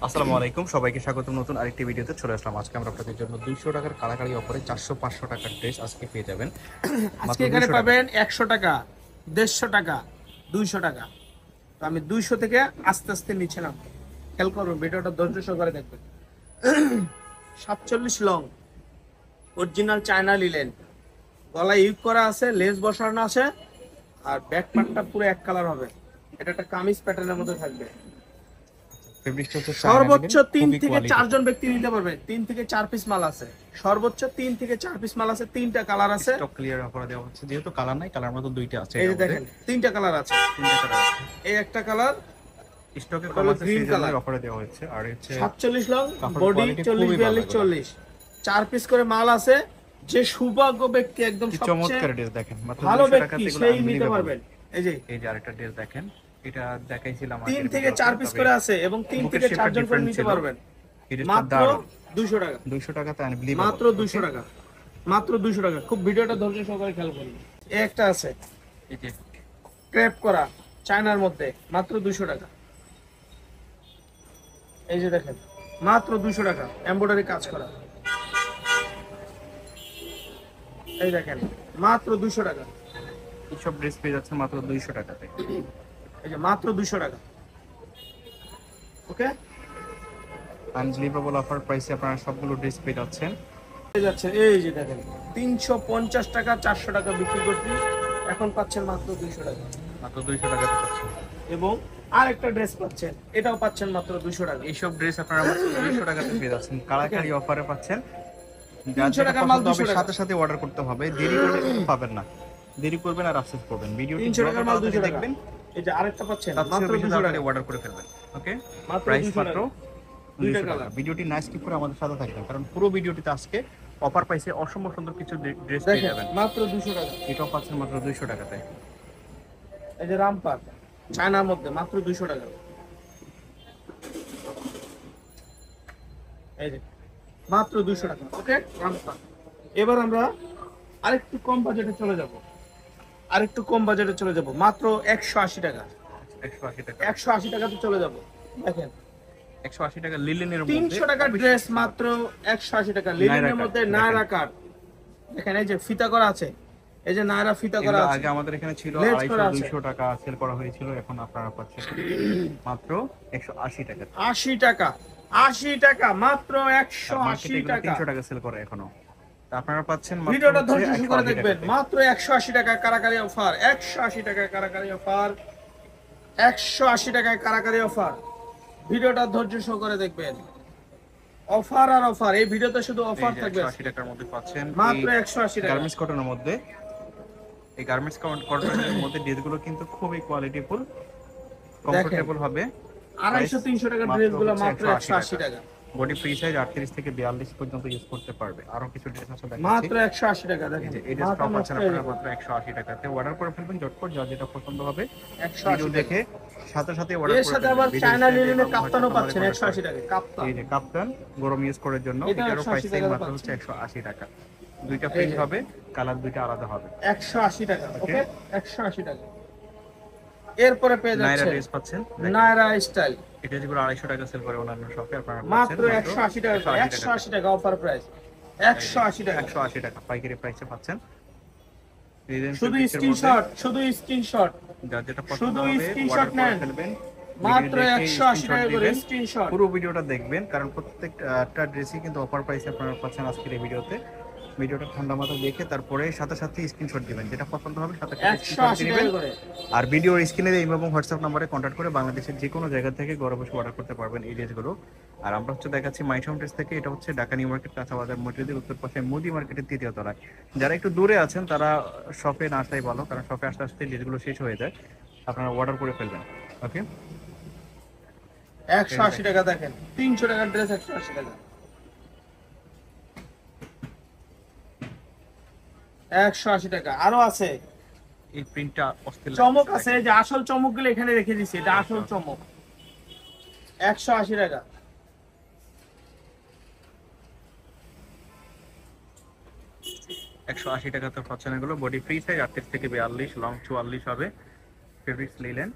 আসসালামু আলাইকুম, সবাইকে স্বাগত নতুন আরেকটি ভিডিওতে চলে আসলাম। আজকে আমরা আপনাদের জন্য 200 টাকার কালাকারি অফারে 400-500 টাকার ড্রেস আজকে পেয়ে যাবেন আজকে মাত্র এখানে 200 টাকা। পাবেন 100 টাকা, 150 টাকা, 200 টাকা। তো আমি 200 থেকে আস্তে আস্তে নিচে নাম খেয়াল করবেন, ভিডিওটা ধৈর্য সহকারে দেখবেন। 47 লং অরিজিনাল চায়না লিলেন, গলায় ইউজ করা আছে, লেস বসানো আছে, আর ব্যাক পার্টটা পুরো এক কালার হবে। এটা একটা কামিজ প্যাটার্নের মধ্যে থাকবে। ফেব্রিকটা হচ্ছে চায়না সর্বোচ্চ লিনেন, 3 খুবই থেকে 4 কোয়ালিটি। জন ব্যক্তি নিতে পারবে। 3 থেকে 4 পিস মাল আছে, সর্বোচ্চ 3 থেকে 4 পিস মাল আছে, 3টা কালার আছে। স্টক ক্লিয়ার অফারে দেওয়া হচ্ছে, যেহেতু কালার নাই, কালার মতো দুইটা আছে। এই এর যে মধ্যে দেখেন 3টা কালার আছে। 3টা কালার আছে, এই একটা কালার, স্টকে ওটা কম হলো আছে, গ্রিন সেই জন্য কালার। অফারে দেওয়া হচ্ছে। আর হচ্ছে 47 লং, কাপড়ের বডি কোয়ালিটি 40 খুবই ভালো 42 এগুলো। 40, 4 পিস করে মাল আছে। যে সৌভাগ্য ব্যক্তি একদম কি সবচেয়ে চমৎকার ড্রেস দেখেন, মাত্র ভালো 200 ব্যক্তি, টাকাতে এগুলো সেই নিতে আনবিলিভেবল। পারবেন। এই যে এই যে আরেকটা ড্রেস দেখেন, এটা দেখাইছিলাম 3 আগের থেকে ভিডিওতে, 4 পিস তবে করে আছে এবং 3 বুকের থেকে শেপটা 4 জন করে ডিফারেন্ট নিতে ছিল। পারবেন। এই ড্রেসটা মাত্র দারুণ, 200 টাকা, 200 টাকাতে আনবিলিভেবল, মাত্র 200 টাকা, মাত্র 200 টাকা। খুব ভিডিওটা ধৈর্য সহকারে খেয়াল করুন। এই একটা আছে এই যে ক্রেপ করা চায়নার মধ্যে, মাত্র 200 টাকা। এই যে দেখেন, মাত্র 200 টাকা, এমব্রয়ডারি কাজ করা। এই দেখেন, মাত্র 200 টাকা। এইসব ড্রেস পেয়ে যাচ্ছেন মাত্র 200 টাকাতে। এই যে মাত্র 200 টাকা। ওকে, আনবিলিভেবল অফার প্রাইসে আপনারা সবগুলো ড্রেস পেয়ে যাচ্ছেন। পেয়ে যাচ্ছে। এই যে দেখেন, 350 টাকা 400 টাকা বিক্রি করছি, এখন পাচ্ছেন মাত্র 200 টাকা। মাত্র 200 টাকাতে পাচ্ছেন। এবং আরেকটা ড্রেস পাচ্ছেন, এটাও পাচ্ছেন মাত্র 200 টাকা। এইসব ড্রেস আপনারা মাত্র 200 টাকাতে পেয়ে যাচ্ছেন, কালাকারি অফারে পাচ্ছেন। যার 300 যেটা টাকা মাল পছন্দ হবে 200 টাকা, সাথে সাথে অর্ডার করতে হবে, দেরি করলে কিন্তু পাবেন না। দেরি করবেন আর আফসোস করবেন। ভিডিওটি 300 যত টাকার মাল 200 তাড়াতাড়ি টাকা। দেখবেন এই যে আরেকটা পাচ্ছেন তার মাত্র চেয়ে বেশি 200 তাড়াতাড়ি টাকা, অর্ডার করে ফেলবেন। ওকে, মাত্র প্রাইস 200 মাত্র টাকা, 200 দুইটা টাকা। কালার। ভিডিওটি না স্কিপ করে আমাদের সাথে থাকবেন, কারণ পুরো ভিডিওটিতে আজকে অফার প্রাইসে অসম্ভব সুন্দর কিছু ড্রেস পেয়ে দেখেন যাবেন। মাত্র 200 টাকা। এটাও পাচ্ছেন মাত্র 200 টাকাতে। এই যে রামপার চায়নার মধ্যে, মাত্র 200 টাকা। এই যে মাত্র 200 টাকা। ওকে, রামপার। এবার আমরা আরেকটু কম বাজেটে চলে যাব, আরেকটু কম বাজেটে চলে যাব, মাত্র 180 টাকা। 180 টাকা, 180 টাকাতে চলে যাব। দেখেন 180 টাকা লিলেনের মধ্যে 300 টাকার খুবই ড্রেস সুন্দর। মাত্র 180 টাকা, লিনেনের মধ্যে দেখেন। নায়রা কাট। দেখেন এই যে ফিতা করা আছে, এই যে নায়রা ফিতা করা এগুলো আছে, আগে আমাদের এখানে ছিল লেজ 250 করা আছে। 200 টাকা সেল করা হয়েছিল, এখন আপনারা পাচ্ছেন মাত্র 180 টাকা। 80 টাকা, 80 টাকা, মাত্র আর মার্কেটে 180 এগুলো টাকা। 300 টাকা সেল করে এখনো, তা আপনারা পাচ্ছেন মাত্র ভিডিওটা হচ্ছে ধৈর্য সহকারে 180 দেখবেন, টাকাতে। মাত্র 180 টাকা কারাকারি অফার, 180 টাকা কারাকারি অফার, 180 টাকায় কারাকারি অফার। ভিডিওটা ধৈর্য সহকারে দেখবেন, অফার আর অফার। এই ভিডিওতে শুধু অফার এই যে থাকবে, 180 টাকার মধ্যে পাচ্ছেন মাত্র 180 টাকা। গার্মেন্টস কটনের মধ্যে। এই গার্মেন্টস কটনের মধ্যে ড্রেসগুলো কিন্তু খুবই কোয়ালিটিফুল, কমফোর্টেবল হবে। 250-300 টাকার মাত্র ড্রেসগুলো হচ্ছে মাত্র 180 টাকা, বডি ফ্রি সাইজ 38 থেকে 42 পর্যন্ত ইউজ করতে পারবে। আরো কিছু ড্রেস আছে দেখাচ্ছি। মাত্র 180 টাকা। এই দেখেন যে এই ড্রেসটাও মাথা পাচ্ছেন নষ্ট হয়ে আপনারা যাবে। মাত্র 180 টাকাতে। অর্ডার করে ফেলবেন ঝটপট, যার যেটা পছন্দ হবে 180 ভিডিও টাকা। দেখে সাথে সাথে অর্ডার এর করে সাথে ফেলবেন। আবার ভিডিও চায়না স্ক্রিনে লিনেনের এবং কাপ্তানও হোয়াটসঅ্যাপ পাচ্ছেন নাম্বারে 180 কন্টাক্ট টাকা, কাপ্তান। করবেন। এই যে কাপ্তান গরম ইউজ করার জন্য, এটাও এটারও 180 প্রাইস সেম, টাকাতে মাত্র পাচ্ছেন। হচ্ছে 180 টাকা। দুইটা এই প্রিন্ট যে হবে, কালার দুইটা আলাদা হবে। 180 টাকা। ওকে, ওকে, 180 টাকা। এরপরে পেয়ে নাইরা যাচ্ছে ড্রেস পাচ্ছেন, দেখেন। নায়রা স্টাইল, এটা যেগুলো 250 টাকা সেল করে অন্যান্য শপে, আপনারা পাচ্ছেন মাত্র মাত্র 180 টাকা, 180 টাকা। 180 টাকা অফার প্রাইস, 180 টাকা। 180 টাকা পাইকারি প্রাইসে পাচ্ছেন। শুধু স্ক্রিনশট, শুধু স্ক্রিনশট, যার যেটা পছন্দ শুধু হবে স্ক্রিনশট অর্ডার করে নেন। ফেলবেন। মাত্র ভিডিও দেখে 180 টাকা স্ক্রিনশট করে দিবেন। স্ক্রিনশট। পুরো ভিডিওটা দেখবেন, কারণ প্রত্যেকটা ড্রেসই কিন্তু অফার প্রাইসে আপনারা পাচ্ছেন আজকের এই ভিডিওতে। ভিডিওটা ঠান্ডা মাথায় দেখে তারপরে সাথে সাথে স্ক্রিনশট দিবেন, যেটা পছন্দ হবে সাথে সাথে স্ক্রিনশট 180 দিবেন। টাকা করে। আর ভিডিওর স্ক্রিনে এই এবং হোয়াটসঅ্যাপ নম্বরে কন্ট্যাক্ট করে বাংলাদেশের যে কোনো জায়গা থেকে ঘরে বসে অর্ডার করতে পারবেন এই ড্রেসগুলো। আর আমরা হচ্ছে দেখাচ্ছি মাইশম ড্রেস থেকে। এটা হচ্ছে ঢাকা নিউ মার্কেট, কাঁচাবাজার, মসজিদের উত্তর পাশে মুদি মার্কেটের 3য় তলায়। যারা একটু দূরে আছেন তারা শপে না আসাই ভালো, কারণ শপে আসতে আসতে ড্রেসগুলো শেষ হয়ে যায়। আপনারা অর্ডার করে ফেলবেন। ওকে, 180 টাকা। দেখেন 300 টাকার ড্রেস 180 টাকা, 180 টাকা। আরো আছে, এই প্রিন্টটা অস্থির চমক লাগছে, আছে, যে আসল চমকগুলো এখানে রেখে দিছি, এটা আসল চমক। 180 টাকা। 180 টাকাতে পাচ্ছেন এগুলো। বডি ফ্রি সাইজ 38 থেকে 42, লং 44 হবে। ফেব্রিক্স লিলেন,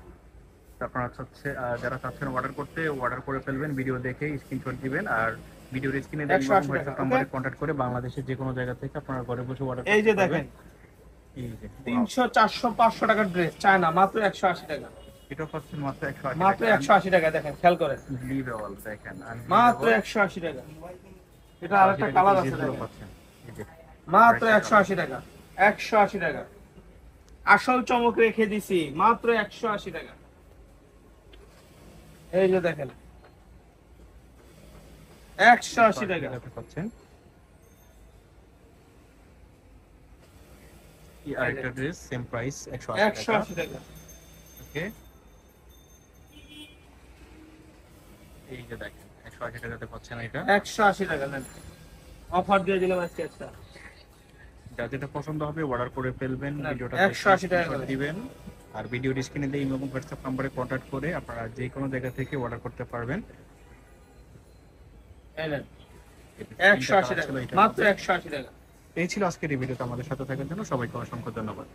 তো আপনারা হচ্ছে যারা চাচ্ছেন অর্ডার করতে অর্ডার করে ফেলবেন, ভিডিও দেখে স্ক্রিনশট দিবেন আর ভিডিওর স্ক্রিনে দেওয়া 180 টাকা, হোয়াটসঅ্যাপ নাম্বারে কন্ট্যাক্ট করে বাংলাদেশের যে কোনো জায়গা থেকে আপনারা ঘরে বসে অর্ডার এই করতে যে পারবেন। দেখেন এই যে 300 400 500 টাকার ড্রেস চায়না মাত্র 180 টাকা, এটা পাচ্ছেন মাত্র 180 মাত্র টাকা। 180 টাকা। দেখেন খেয়াল করেন, আনলিভেবল দেখেন, মাত্র 180 টাকা। এটা আরেকটা কালার আছে দেখেন, পাচ্ছেন এই যে মাত্র 180 টাকা, 180 টাকা। আসল চমক রেখে দিছি, মাত্র 180 টাকা। এই যে দেখেন 180 টাকা, টাকাতে পাচ্ছেন। এই আরেকটা ড্রেস সেম প্রাইস 180 টাকা। 180 টাকা। ওকে, এই যে দেখেন 180 টাকাতে পাচ্ছেন এটা। 180 টাকা নেন, অফার দিয়ে দিলাম আজকে একটা। যা যেটা পছন্দ হবে অর্ডার করে ফেলবেন, না, ভিডিওটা 180 টাকা করে। দিবেন আর ভিডিও স্ক্রিনে দিয়ে ইমো এবং হোয়াটসঅ্যাপ নম্বরে কন্ট্যাক্ট করে আপনারা যে কোনো জায়গা থেকে অর্ডার করতে পারবেন। এই নেন এটা 180 টাকা, ছিল এটার মাত্র মধ্যে। 180 টাকা। এই ছিল আজকের এই ভিডিওতে আমাদের সাথে থাকার জন্য সবাইকে অসংখ্য ধন্যবাদ।